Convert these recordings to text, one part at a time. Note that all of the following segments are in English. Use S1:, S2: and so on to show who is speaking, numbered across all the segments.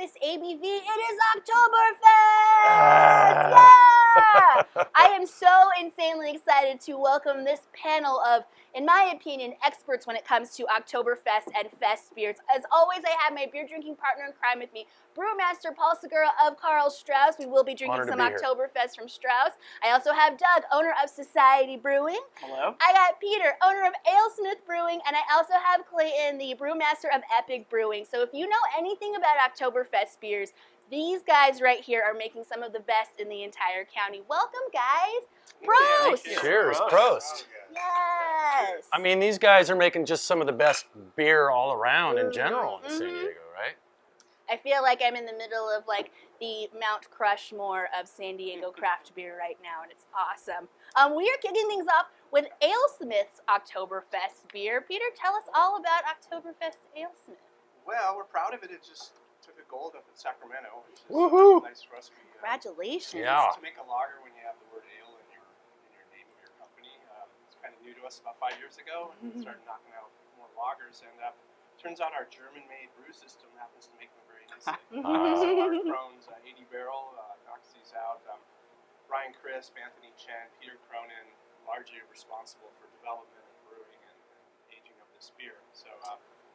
S1: Breakfast ABV. It is Oktoberfest! Yeah! I am so insanely excited to welcome this panel of, in my opinion, experts when it comes to Oktoberfest and Fest beers. As always, I have my beer drinking partner in crime with me, Brewmaster Paul Segura of Strauss. We will be drinking some Oktoberfest from Strauss. I also have Doug, owner of Societe Brewing.
S2: Hello.
S1: I got Peter, owner of Alesmith Brewing, and I also have Clayton, the brewmaster of Eppig Brewing. So if you know anything about Oktoberfest beers, these guys right here are making some of the best in the entire county. Welcome, guys. Prost!
S3: Cheers, Prost.
S1: Yes.
S3: I mean, these guys are making just some of the best beer all around in general in San Diego, right?
S1: I feel like I'm in the middle of like the Mount Crushmore of San Diego craft beer right now, and it's awesome. We are kicking things off with Alesmith's Oktoberfest beer. Peter, tell us all about Oktoberfest Alesmith.
S2: Well, we're proud of it. It just took a gold up in Sacramento. Which is
S3: Woohoo!
S2: A nice recipe.
S1: Congratulations.
S3: Yeah.
S2: To make a lager when you have the word ale in your name of your company. It's kind of new to us about 5 years ago, and we started knocking out more lagers. And turns out our German-made brew system happens to make them very nicely. So our Crohn's 80 barrel knocks these out. Ryan Crisp, Anthony Chen, Peter Cronin, largely responsible for development and brewing and aging of this beer. So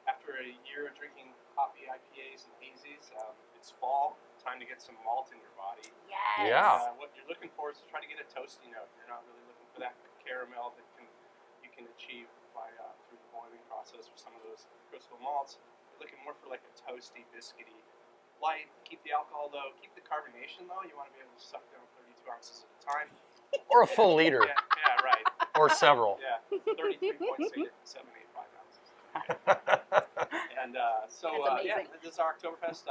S2: after a year of drinking hoppy IPAs and hazies, it's fall, time to get some malt in your body.
S1: Yes.
S3: Yeah.
S2: What you're looking for is to try to get a toasty note. You're not really looking for that caramel that you can achieve by through the boiling process with some of those crystal malts. You're looking more for like a toasty, biscuity, light. Keep the alcohol low. Keep the carbonation low. You want to be able to suck down 32 ounces at a time.
S3: Or a full liter.
S2: Yeah, right.
S3: Or several.
S2: Yeah, 33.785 ounces. And this is our Oktoberfest.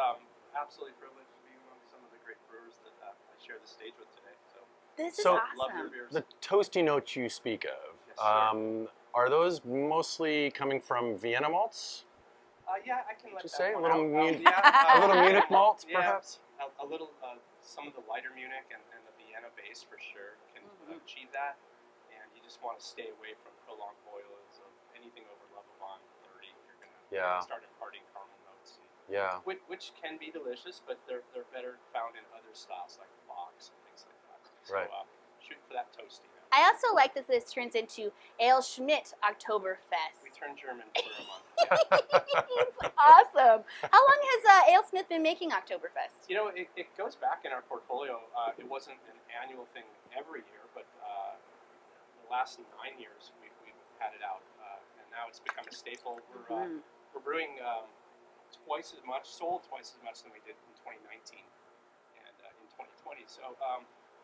S2: Absolutely privileged to be among some of the great brewers that I share the stage with today.
S1: This is
S3: So,
S1: awesome.
S2: Love your beers.
S3: The toasty notes you speak of,
S2: Yes, sir.
S3: are those mostly coming from Vienna malts?
S2: Yeah, I can let
S3: Would you
S2: that
S3: say? A
S2: one
S3: little
S2: out.
S3: Munich,
S2: Yeah,
S3: a little Munich malts,
S2: yeah,
S3: perhaps?
S2: a little, some of the lighter Munich and the Vienna base for sure can achieve that. And you just want to stay away from prolonged boils of anything over level bond 30. You're going to start imparting caramel notes.
S3: Yeah.
S2: Which can be delicious, but they're better found in other styles like box and things like that. So
S3: Right.
S2: Shoot for that toasty note.
S1: I also like that this turns into Alesmith Oktoberfest.
S2: We turn German for a month.
S1: It's awesome. How long has Alesmith been making Oktoberfest?
S2: You know, it goes back in our portfolio. It wasn't an annual thing every year, but the last 9 years we've had it out, and now it's become a staple. We're brewing twice as much, sold twice as much than we did in 2019 and in 2020. So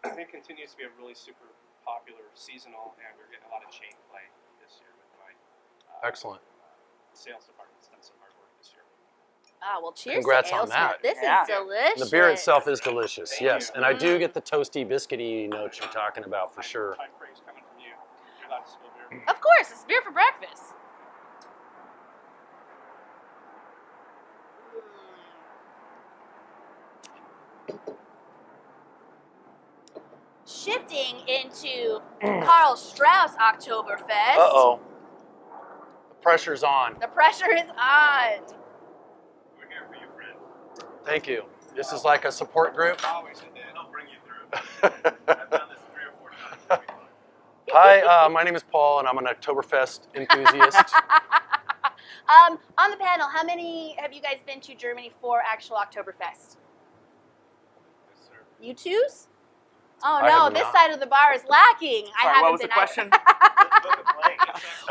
S2: it continues to be a really super popular seasonal, and we're getting a lot of chain play this year with my
S3: Excellent.
S2: sales department's done some hard work this year.
S1: Ah, well, cheers
S3: Congrats
S1: to
S3: on
S1: Alesmith.
S3: that.
S1: This
S2: Yeah.
S1: is delicious.
S3: The beer itself is delicious,
S2: Thank
S3: yes.
S2: you.
S3: And I do get the toasty, biscuity notes you're talking about for sure.
S2: High praise coming from you. You're allowed to spill beer.
S1: Of course, it's beer for breakfast. Shifting into Karl Strauss Oktoberfest.
S3: Uh-oh. The pressure's on.
S1: The pressure is on.
S2: We're here for you, friend.
S3: Thank you. This is like a support group.
S2: Always a day. I'll bring you through. I've done this 3 or 4 times.
S3: Hi, my name is Paul, and I'm an Oktoberfest enthusiast.
S1: On the panel, how many have you guys been to Germany for actual Oktoberfest?
S2: Yes, sir.
S1: You twos? Oh
S3: I
S1: no,
S3: have
S1: this
S3: not.
S1: side of the bar is lacking. I
S4: Sorry,
S1: haven't
S4: what was
S1: been.
S4: the question?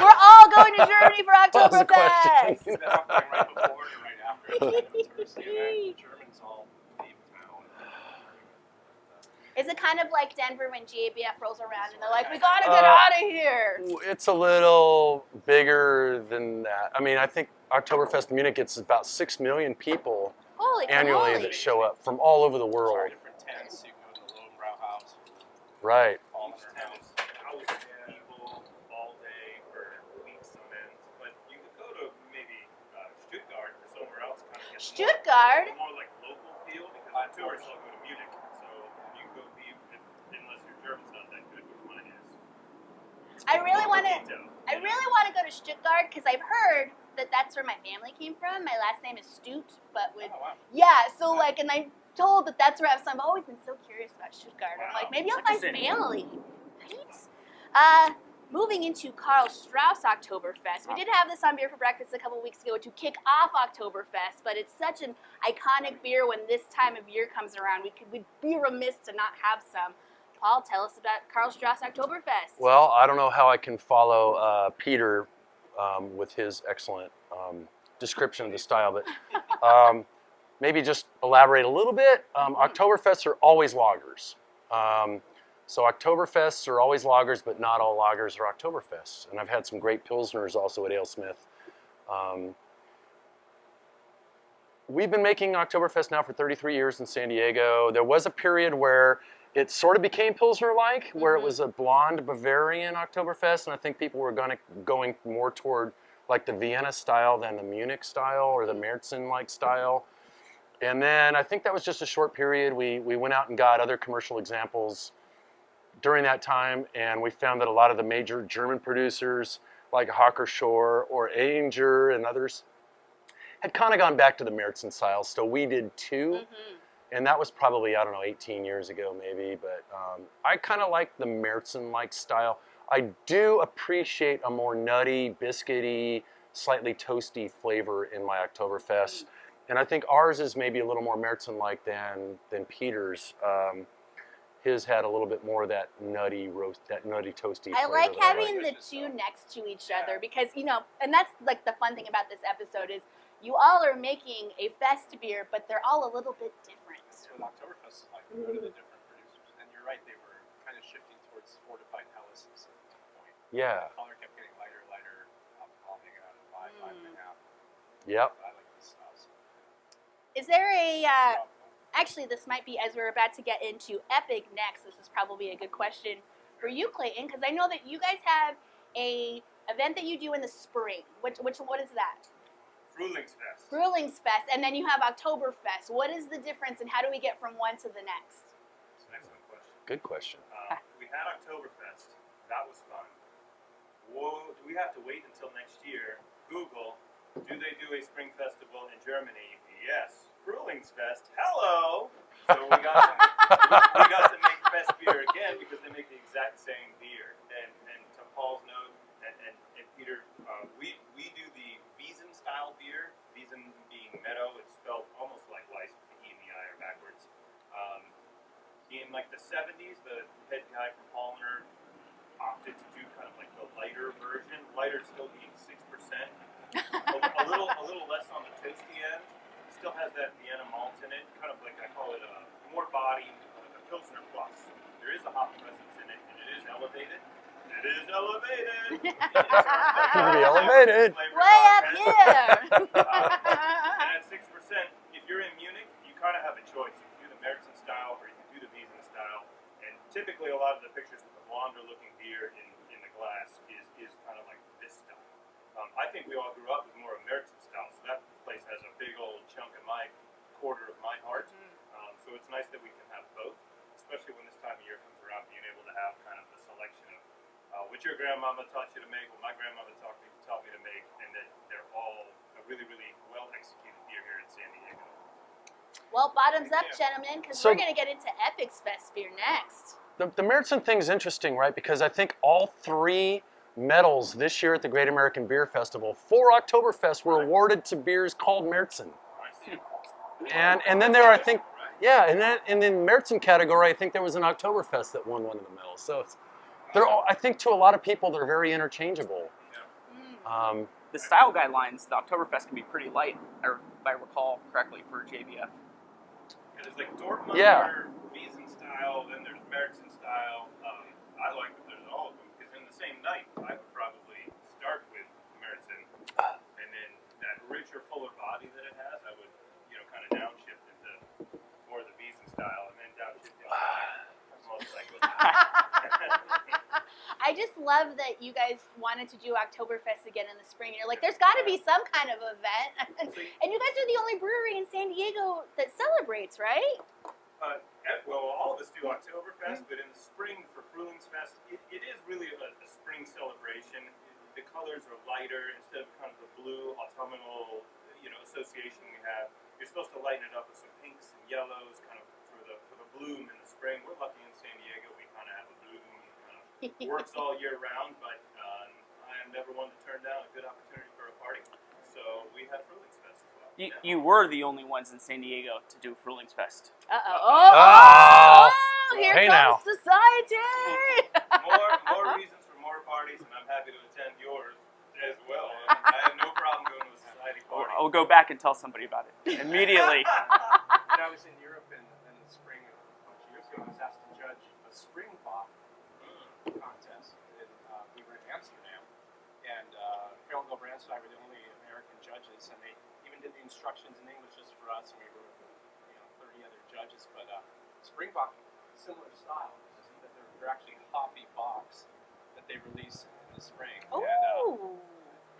S1: We're all going to Germany for
S3: What was the question?
S1: Oktoberfest.
S2: Is that happening right before or right after? The Germans all leave town.
S1: Is it kind of like Denver when GABF rolls around and they're like, we gotta get out of here?
S3: It's a little bigger than that. I mean, I think Oktoberfest Munich gets about 6 million people
S1: Holy
S3: annually
S1: cannoli.
S3: that show up from all over the world.
S2: Different tents. You can go to the Lowenbrauhaus.
S3: Right.
S2: All in our house.
S5: Hours people all day for weeks on end. But you could go to maybe Stuttgart or somewhere else. Kind of
S1: Stuttgart?
S5: more like local feel because the tourists all go to Munich. So you can go be, unless your German's not that good, which mine is.
S1: I really want to go to Stuttgart because I've heard that's where my family came from. My last name is Stute, but with
S2: Oh, wow.
S1: yeah. So like, and I'm told that that's where I was. So I've always been so curious about Stuttgart. I'm like, maybe I'll find family, right? Moving into Karl Strauss Oktoberfest. We did have this on Beer for Breakfast a couple weeks ago to kick off Oktoberfest, but it's such an iconic beer when this time of year comes around. We'd be remiss to not have some. Paul, tell us about Karl Strauss Oktoberfest.
S3: Well, I don't know how I can follow Peter with his excellent description of the style, but maybe just elaborate a little bit. Oktoberfests are always lagers. So Oktoberfests are always lagers, but not all lagers are Oktoberfests. And I've had some great Pilsners also at Alesmith. We've been making Oktoberfest now for 33 years in San Diego. There was a period where it sort of became Pilsner-like, where it was a blonde Bavarian Oktoberfest, and I think people were going more toward like the Vienna style than the Munich style or the Märzen-like style. And then I think that was just a short period. We went out and got other commercial examples during that time, and we found that a lot of the major German producers like Hackerschor or Ainger and others had kind of gone back to the Märzen style, so we did too. And that was probably, I don't know, 18 years ago maybe, but I kind of like the Märzen-like style. I do appreciate a more nutty, biscuity, slightly toasty flavor in my Oktoberfest. And I think ours is maybe a little more Märzen-like than Peter's. His had a little bit more of that nutty toasty
S1: I
S3: flavor.
S1: like
S3: that
S1: having the two next to each other because, you know, and that's like the fun thing about this episode is you all are making a fest beer, but they're all a little bit different.
S2: So Oktoberfest is like one of the different producers. And you're right, they were kind of shifting towards fortified Helles at some point.
S3: Yeah.
S2: The color kept getting lighter, alcohol hanging out at 5.5.
S3: Yep.
S2: I like this style.
S1: Is there a, actually this might be as we're about to get into Eppig next, this is probably a good question for you, Clayton, because I know that you guys have a event that you do in the spring. What is that?
S5: Frühlingsfest.
S1: Frühlingsfest, and then you have Oktoberfest. What is the difference, and how do we get from one to the next?
S5: That's an excellent question.
S3: Good question.
S5: We had Oktoberfest. That was fun. Whoa, do we have to wait until next year? Google, do they do a spring festival in Germany? Yes. Frühlingsfest. Hello! So we got to make fest beer again because they make the exact same beer. And to Paul's note, and Peter, we do the Wiesen style beer. Wiesen being meadow, it's spelled almost like Weiss with the E and the I are backwards. In like the 70s, the head guy from Palmer opted to do kind of like the lighter version. Lighter still being 6%, a little less on the toasty end. Still has that Vienna malt in it, kind of like I call it a more body, like a Pilsner plus. There is a hop presence in it, and it is elevated. It is elevated.
S3: Elevated.
S1: Way up here.
S5: And at 6%, if you're in Munich, you kind of have a choice. You can do the Märzen style or you can do the Wiesen style. And typically, a lot of the pictures with the blonder-looking beer in the glass is kind of like this style. I think we all grew up with more of Märzen style, so that place has a big old chunk of my quarter of my heart. So it's nice that we can have both, especially when this time of year comes around, being able to have kind of the selection of what your grandmama taught you to make, what my grandmother taught me to make, and that they're all a really, really well executed beer here in San Diego.
S1: Well, bottoms up, gentlemen, because we're going to get into Eppig's Fest beer next.
S3: The Märzen thing's interesting, right? Because I think all three medals this year at the Great American Beer Festival for Oktoberfest were awarded to beers called Märzen. And then there, I think, yeah, and then in the Märzen category, I think there was an Oktoberfest that won one of the medals. So they're all, I think to a lot of people, they're very interchangeable.
S4: The style guidelines, the Oktoberfest can be pretty light, or if I recall correctly, for JBF.
S5: There's like Dortmunder, Wiesen style, then there's Märzen style. I like that there's all of them, because in the same night, I would probably start with Märzen, and then that richer, fuller body that it has, I would, kind of downshift into more of the Wiesen style, and then downshift into most likely.
S1: I just love that you guys wanted to do Oktoberfest again in the spring. You're like, there's got to be some kind of event. And you guys are the only brewery in San Diego that celebrates, right?
S5: Well, all of us do Oktoberfest, but in the spring for Frühlingsfest, it is really a spring celebration. the colors are lighter instead of kind of the blue autumnal, association we have. You're supposed to lighten it up with some pinks and yellows, kind of for the bloom in the spring. We're lucky in San Diego; we kind of have a bloom that kind of works all year round. But I am never one to turn down a good opportunity for a party. So we had Frühlingsfest as well.
S4: You were the only ones in San Diego to do Frühlingsfest.
S1: Oh, here
S3: Hey
S1: comes
S3: now.
S1: society.
S5: More reasons for more parties, and I'm happy to attend yours as well. I have no problem going to a society party.
S4: I'll go back and tell somebody about it immediately.
S2: When I was in Europe in the spring a bunch of years ago, I was asked to judge a spring pop contest. And, we were in Amsterdam, and Goldbranson and I were the only American judges, and they even did the instructions in English just for us, and we were 30 other judges. But spring pop, similar style, that they're actually hoppy box that they release in the spring.
S1: Oh.
S2: And,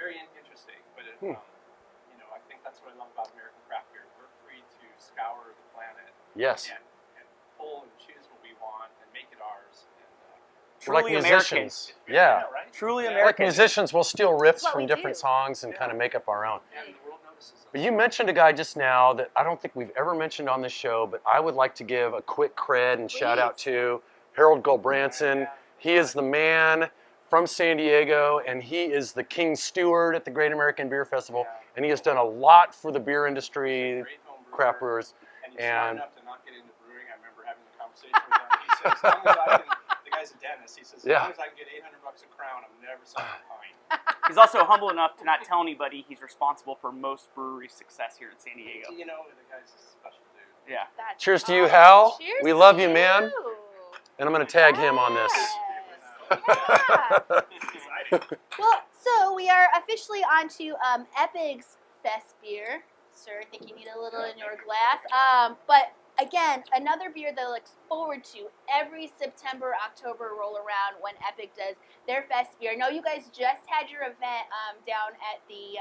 S2: very interesting, but I think that's what I love about American craft beer. We're free to scour the planet
S3: Yes.
S2: and pull and choose what we want and make it ours. And,
S3: We're like
S4: Truly
S3: musicians.
S4: American.
S3: Yeah.
S2: right?
S4: Truly
S1: Yeah.
S3: Like
S4: American.
S3: musicians, we'll steal riffs
S1: That's what
S3: from
S1: we
S3: different
S1: do.
S3: songs and kind of make up our own.
S2: And the world notices us.
S3: But you mentioned a guy just now that I don't think we've ever mentioned on this show, but I would like to give a quick cred and shout out to Harold Goldbranson. He is the man from San Diego, and he is the King Steward at the Great American Beer Festival, and he has done a lot for the beer industry,
S2: Great home brewer,
S3: craft brewers.
S2: And he's smart
S3: and-
S2: enough to not get into brewing. I remember having a conversation with him. He said, as long as I can, the guy's a dentist, he says, as
S3: Yeah.
S2: long as I can get $800 a crown, I'm never selling a pint.
S4: He's also humble enough to not tell anybody he's responsible for most brewery success here in San Diego.
S2: The guy's a special dude.
S4: Yeah.
S1: That's
S3: Cheers to you,
S1: awesome.
S3: Hal.
S1: Cheers
S3: We
S1: to
S3: love you, man.
S1: you.
S3: And I'm going to tag him on this.
S1: Yes. Yeah.
S5: Exciting.
S1: Well, so we are officially on to Eppig's Fest beer. Sir, I think you need a little in your glass. But again, another beer that I look forward to every September, October roll around when Eppig does their Fest beer. I know you guys just had your event down at the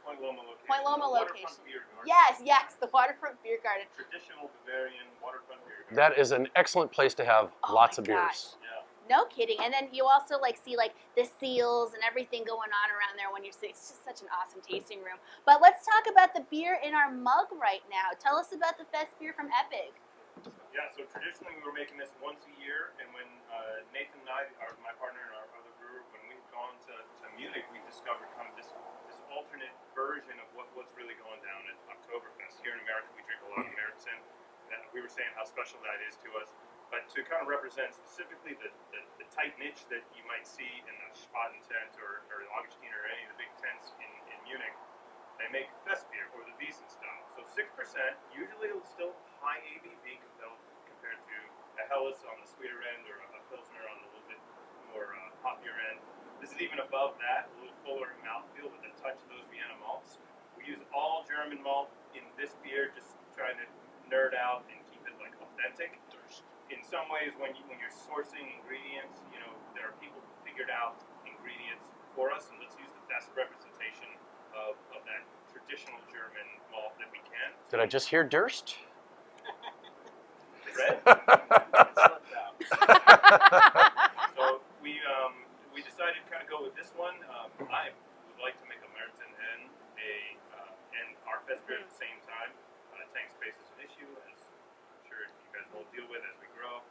S5: Point Loma location.
S1: Point Loma
S5: The waterfront
S1: location.
S5: beer garden.
S1: yes, the Waterfront Beer Garden.
S5: Traditional Bavarian waterfront beer garden.
S3: That is an excellent place to have
S1: Oh
S3: lots
S1: my
S3: of
S1: gosh.
S3: beers.
S5: Yeah.
S1: No kidding. And then you also see the seals and everything going on around there when you're sitting. It's just such an awesome tasting room. But let's talk about the beer in our mug right now. Tell us about the Fest beer from Eppig.
S5: Yeah, so traditionally we were making this once a year, and when Nathan and I, my partner and our other brewer, when we've gone to Munich, we discovered kind of this alternate version of what's really going down at Oktoberfest. Here in America, we drink a lot of Märzen, and we were saying how special that is to us. But to kind of represent specifically the tight niche that you might see in the Spaten tent or the Augustiner or any of the big tents in Munich, they make Fest beer or the Wiesen style. So 6%, usually still high ABV compared to a Helles on the sweeter end or a Pilsner on the little bit more hoppier end. This is even above that, a little fuller in mouthfeel with a touch of those Vienna malts. We use all German malt in this beer, just trying to nerd out and keep it authentic. In some ways, when you're sourcing ingredients, there are people who figured out ingredients for us, and let's use the best representation of that traditional German malt that we can.
S3: Did I just hear Durst?
S5: Red.
S2: It slipped out.
S5: So we decided to kind of go with this one. I would like to make a Märzen and our Fest beer at the same time. Tank space is an issue, as I'm sure you guys will deal with as we grow.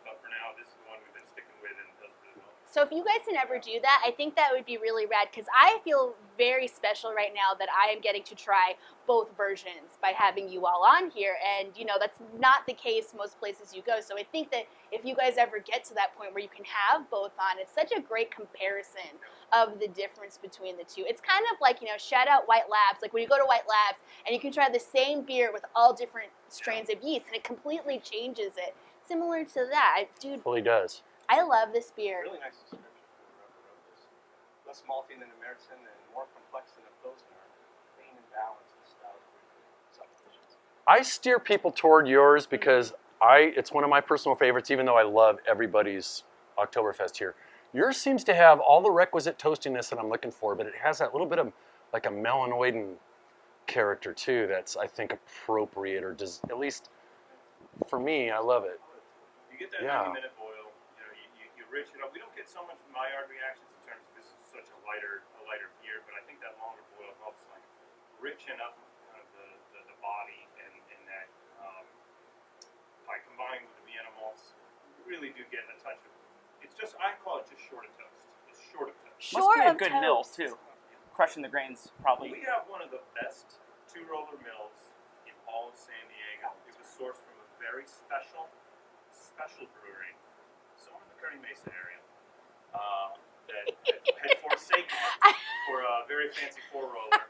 S5: But for now, this is the one we've been sticking with and does really well.
S1: So if you guys can ever do that, I think that would be really rad because I feel very special right now that I am getting to try both versions by having you all on here. And, that's not the case most places you go. So I think that if you guys ever get to that point where you can have both on, it's such a great comparison of the difference between the two. It's kind of like, shout out White Labs. Like when you go to White Labs and you can try the same beer with all different strains of yeast and it completely changes it. Similar to that. Dude,
S3: Fully does.
S1: I love this beer.
S2: Really nice description for whoever wrote this. Less malty than a Märzen and more complex than a Pilsner. Clean and balanced in style. Subdivisions.
S3: I steer people toward yours because it's one of my personal favorites, even though I love everybody's Oktoberfest here. Yours seems to have all the requisite toastiness that I'm looking for, but it has that little bit of a melanoidin character too that's, I think, appropriate, or does, at least for me, I love it.
S5: You get that
S3: Yeah.
S5: 90-minute boil. You rich it up. We don't get so much Maillard reactions in terms of this is such lighter beer, but I think that longer boil helps like richen up kind of the body, and that by combining with the Vienna malts, you really do get a touch of. It's just, I call it just short of toast. It's short of toast.
S4: Must be a good mill too. Crushing the grains probably.
S5: We have one of the best two-roller mills in all of San Diego. It was sourced from a very special brewery, somewhere in the Kearny Mesa area, that had forsaken for a very fancy four-roller.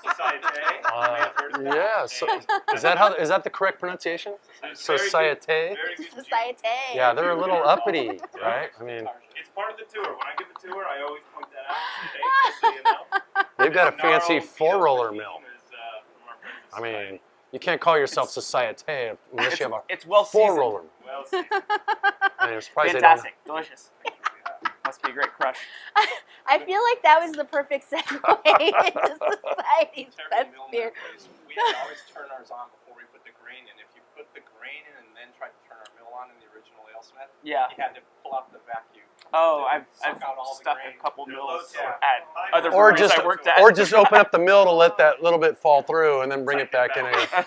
S5: Societe. You may have heard of that.
S3: Yeah. So, is that the correct pronunciation? Societe.
S5: Very good
S1: Societe.
S3: Yeah, they're a little uppity, right? I mean,
S5: It's part of the tour. When I give a tour, I always point that out. Hey, just so you know.
S3: they've got a fancy
S5: Gnarled
S3: four-roller
S5: Field
S3: mill.
S5: is, from our friends at
S3: I mean,
S5: Society.
S3: you can't call yourself Societe unless you have a
S4: It's well seasoned.
S3: four-roller.
S5: Well, see,
S3: I mean, I'm surprised
S4: Fantastic, delicious.
S5: yeah.
S4: Must be a great crush.
S1: I feel like that was the perfect segue into Society's
S2: Terrible
S1: best
S2: mill
S1: beer.
S2: nowadays. We had to always turn ours on before we put the grain in. If you put the grain in and then tried to turn our mill on in the original Alesmith,
S4: Yeah.
S2: you had to pull out the vacuum.
S4: Oh,
S2: to
S4: I've
S2: suck out all the
S4: stuck
S2: grain.
S4: a couple
S5: They're
S4: mills
S5: low tech.
S4: at other
S3: Or
S4: breweries
S3: just-
S4: I worked at.
S3: Or just open up the mill to let that little bit fall through and then bring it back in again.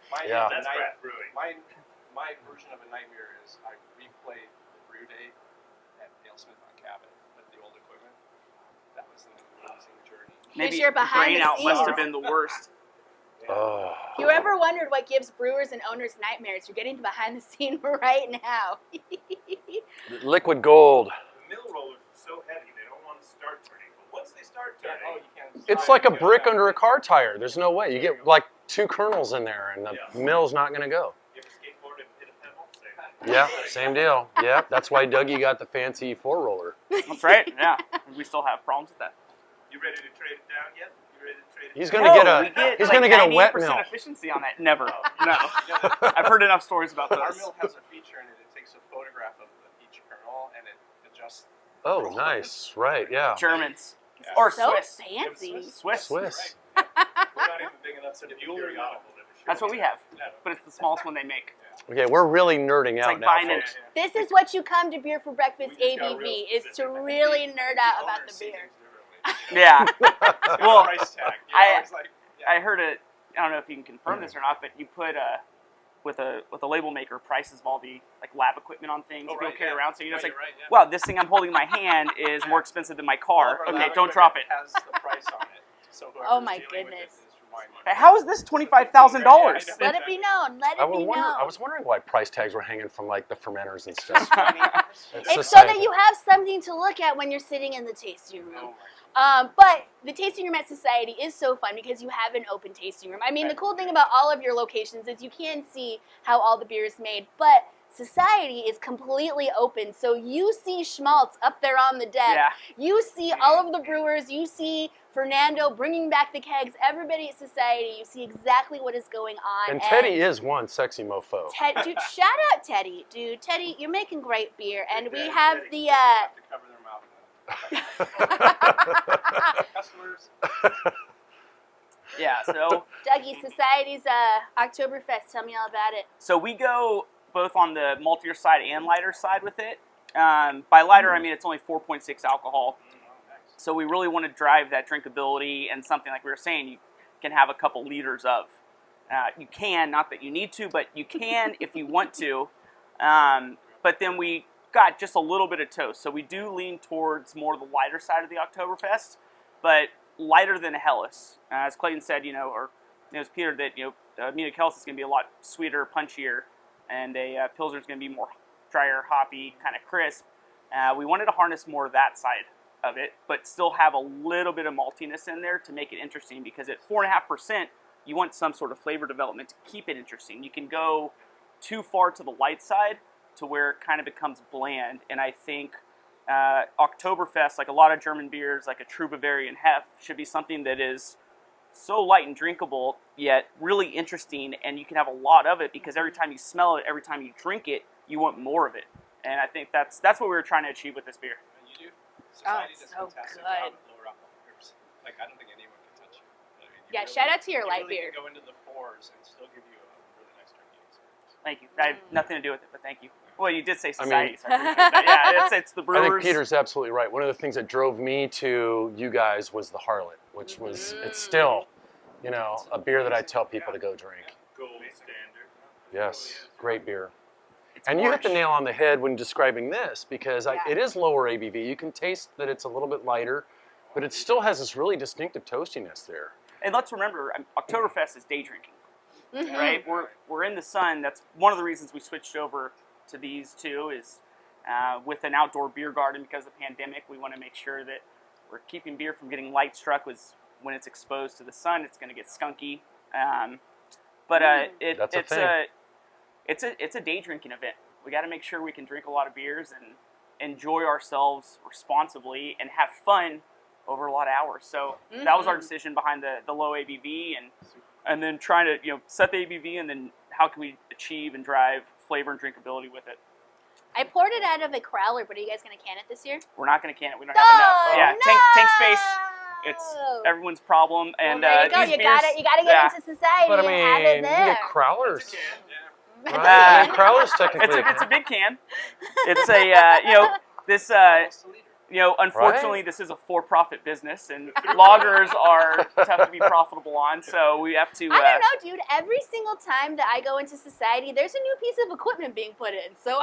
S2: My,
S3: Yeah.
S5: That's craft brewing.
S2: my version of a nightmare is I replayed the brew day at Alesmith on Cabot with the old equipment. That was an amazing journey.
S4: Maybe
S1: Here's your behind
S4: grain
S1: the
S4: out must
S1: scenes.
S4: have been the worst.
S3: Oh.
S1: If you ever wondered what gives brewers and owners nightmares, you're getting behind the scene right now.
S3: Liquid gold.
S5: The mill rollers are so heavy, they don't want to start turning. But once they start turning,
S2: You can't.
S3: It's like a brick under a car tire. There's no way. You get like 2 kernels in there and the
S5: Yeah.
S3: mill's not going to go.
S5: you ever skateboard and hit a pedal?
S3: Yeah, same deal. Yeah, that's why Dougie got the fancy four-roller.
S4: That's right. Yeah, we still have problems with that.
S5: You ready to trade it down yet? You ready to trade it
S3: He's
S5: down?
S3: gonna
S4: No,
S3: get a-
S4: we get
S3: he's
S4: like
S3: gonna get a wet
S4: 98%
S3: mill.
S4: efficiency on that. Never. No.
S2: You know,
S4: I've heard enough stories about
S2: our
S4: those.
S2: mill has a feature in it. It takes a photograph of each kernel and it adjusts.
S3: Oh, nice. Right, yeah.
S4: Germans.
S2: Yeah.
S4: Or
S1: So
S4: Swiss.
S1: fancy.
S4: Swiss.
S3: Swiss.
S2: Right. We're not even big enough to
S5: It's a
S2: fuel
S5: periodical that was
S4: That's what we have.
S2: Yeah.
S4: But it's the smallest one they make.
S3: Okay, we're really nerding
S4: It's
S3: out
S4: like
S3: now,
S4: buying
S3: folks.
S1: This is what you come to Beer for Breakfast
S5: We just got
S1: ABV,
S5: real
S1: is to
S5: specific.
S1: really nerd out about the
S2: Owners see
S1: beer.
S2: things differently.
S4: Yeah.
S2: It's
S4: Well,
S2: got a price tag. You know,
S4: I-
S2: it's like,
S4: I heard it. I don't know if you can confirm this or not, but you put with a label maker prices of all the like lab equipment on things
S2: Oh,
S4: people
S2: right,
S4: carry
S2: yeah.
S4: around. So you know, it's
S2: Right,
S4: like,
S2: you're right, yeah.
S4: wow, this thing I'm holding in my hand is more expensive than my car.
S2: All of our
S4: Okay,
S2: lab
S4: don't drop it.
S2: equipment Has the price on it. So
S1: Oh
S2: whoever's
S1: my
S2: dealing with it
S1: goodness.
S2: is reminded.
S4: Hey, how is this $25,000?
S2: Yeah,
S1: Let it be known. Let
S3: I
S1: it be known.
S3: was wondering why price tags were hanging from like the fermenters and stuff.
S1: It's so
S3: society.
S1: that you have something to look at when you're sitting in the tasting room.
S2: Oh
S1: But the tasting room at Society is so fun because you have an open tasting room. I mean, the cool thing about all of your locations is you can see how all the beer is made, but Society is completely open, so you see schmaltz up there on the deck.
S4: Yeah.
S1: You see all of the brewers. You see Fernando bringing back the kegs. Everybody at Society, you see exactly what is going on.
S3: And Teddy is one sexy mofo.
S1: Dude, shout out Teddy, dude. Teddy, you're making great beer, and we
S2: Yeah,
S1: have
S2: Teddy.
S1: the.
S2: They have to cover their mouth. Customers.
S4: Yeah. So
S1: Dougie, Society's Oktoberfest. Tell me all about it.
S4: So we go both on the maltier side and lighter side with it. By lighter, I mean it's only 4.6 alcohol. So we really want to drive that drinkability and something like we were saying, you can have a couple liters of. You can, not that you need to, but you can if you want to. But then we got just a little bit of toast. So we do lean towards more the lighter side of the Oktoberfest, but lighter than a Helles. As Clayton said, or it was Peter that, Munich Helles is going to be a lot sweeter, punchier, and a Pilsner is going to be more drier, hoppy, kind of crisp. We wanted to harness more of that side of it, but still have a little bit of maltiness in there to make it interesting, because at 4.5%, you want some sort of flavor development to keep it interesting. You can go too far to the light side to where it kind of becomes bland, and I think Oktoberfest, like a lot of German beers, like a true Bavarian Hef, should be something that is so light and drinkable, yet really interesting, and you can have a lot of it, because every time you smell it, every time you drink it, you want more of it. And I think that's what we were trying to achieve with this beer.
S2: And you do. Society
S1: it's
S2: does
S1: so
S2: fantastic
S1: good.
S2: job at lower alcohol beers. Like, I don't think anyone can touch it. I mean, you
S1: Yeah,
S2: really-
S1: shout out to your
S2: you
S1: light
S2: really
S1: beer.
S2: Can go into the fours and still give you a really nice drinking experience.
S4: Thank you. I have nothing to do with it, but thank you. Well, you did say society. So I appreciate that. Yeah, it's the
S3: I
S4: brewers.
S3: think Peter's absolutely right. One of the things that drove me to you guys was the Harlot, which was, it's still, a beer that I tell people to go drink.
S5: Gold standard.
S3: Yes, great beer. And you hit the nail on the head when describing this, because it is lower ABV. You can taste that it's a little bit lighter, but it still has this really distinctive toastiness there.
S4: And let's remember, Oktoberfest is day drinking, right? We're in the sun. That's one of the reasons we switched over to these two is with an outdoor beer garden because of the pandemic. We want to make sure that we're keeping beer from getting light struck. When it's exposed to the sun, it's going to get skunky. It's a day drinking event. We got to make sure we can drink a lot of beers and enjoy ourselves responsibly and have fun over a lot of hours. So that was our decision behind the low ABV and then trying to set the ABV and then how can we achieve and drive flavor and drinkability with it.
S1: I poured it out of a crowler, but are you guys going to can it this year?
S4: We're not going to can it. We don't have enough. Yeah,
S1: No!
S4: tank space. It's everyone's problem. And
S1: well, there you go.
S4: these
S1: You
S4: beers,
S1: gotta get into society
S3: But
S1: and have it
S3: you
S1: there.
S3: get crowlers.
S1: It's
S3: Right?
S1: a
S3: Crowlers technically.
S4: it's a big can. It's a this unfortunately this is a for-profit business and lagers are tough to be profitable on, so we have to.
S1: I don't know, dude. Every single time that I go into society, there's a new piece of equipment being put in. So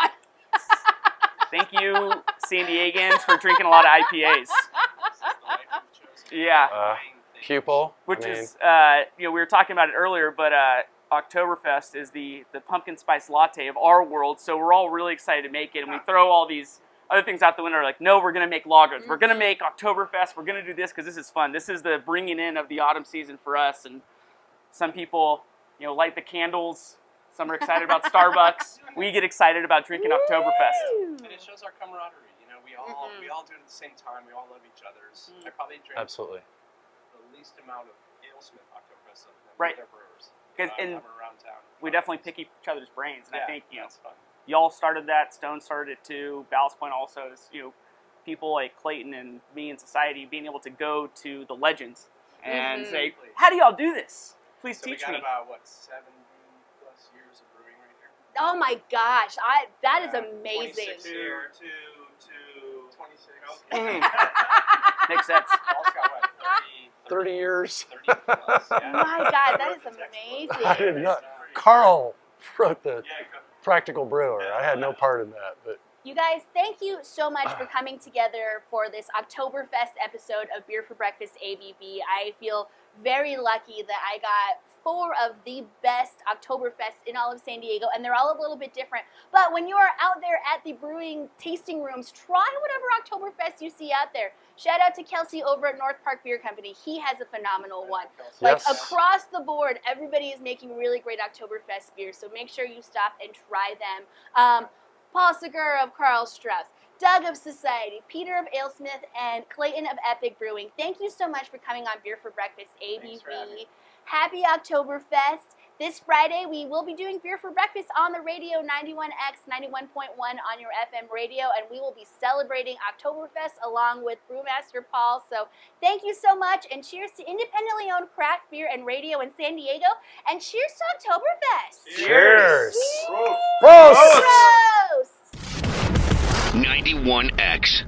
S4: Thank you, San Diegans, for drinking a lot of IPAs. Yeah,
S3: Pupil.
S4: which is we were talking about it earlier, but Oktoberfest is the pumpkin spice latte of our world, so we're all really excited to make it, and we throw all these other things out the window. Like, no, we're going to make lagers. We're going to make Oktoberfest. We're going to do this because this is fun. This is the bringing in of the autumn season for us, and some people, light the candles. Some are excited about Starbucks. We get excited about drinking Oktoberfest.
S2: And it shows our camaraderie. We all do it at the same time. We all love each other's. I probably drink
S3: Absolutely.
S2: the least amount of Alesmith Oktoberfest than
S4: Right.
S2: other brewers.
S4: 'Cause
S2: I'm
S4: in-
S2: around town.
S4: We definitely pick each other's brains, and I think
S2: that's fun.
S4: y'all started that. Stone started it too. Ballast Point also is people like Clayton and me in Society being able to go to the legends and say, "How do y'all do this? Please
S2: So
S4: teach
S2: we
S4: me."
S2: got about 7+ years of brewing right here.
S1: oh my gosh, that is
S2: 26
S1: amazing.
S2: here to 26.
S4: Mhm. Makes sense.
S2: Paul's got what,
S3: 30 years.
S2: 30 plus, yeah.
S1: My God, that is
S3: I
S1: amazing.
S3: did not. Carl wrote the Practical Brewer. I had no part in that, but
S1: You guys, thank you so much for coming together for this Oktoberfest episode of Beer for Breakfast ABV. I feel very lucky that I got 4 of the best Oktoberfests in all of San Diego, and they're all a little bit different. But when you are out there at the brewing tasting rooms, try whatever Oktoberfest you see out there. Shout out to Kelsey over at North Park Beer Company. He has a phenomenal one. Like
S3: Yes.
S1: across the board, everybody is making really great Oktoberfest beers, so make sure you stop and try them. Paul Segura of Carl Strauss, Doug of Society, Peter of Alesmith, and Clayton of Eppig Brewing. Thank you so much for coming on Beer for Breakfast
S2: Thanks for having
S1: ABV.
S2: me.
S1: Happy Oktoberfest. This Friday, we will be doing Beer for Breakfast on the radio, 91X, 91.1 on your FM radio, and we will be celebrating Oktoberfest along with Brewmaster Paul. So thank you so much, and cheers to independently owned craft beer and radio in San Diego, and cheers to Oktoberfest.
S3: cheers.
S1: Cheers.
S3: Prost.
S1: Prost.
S6: 91X.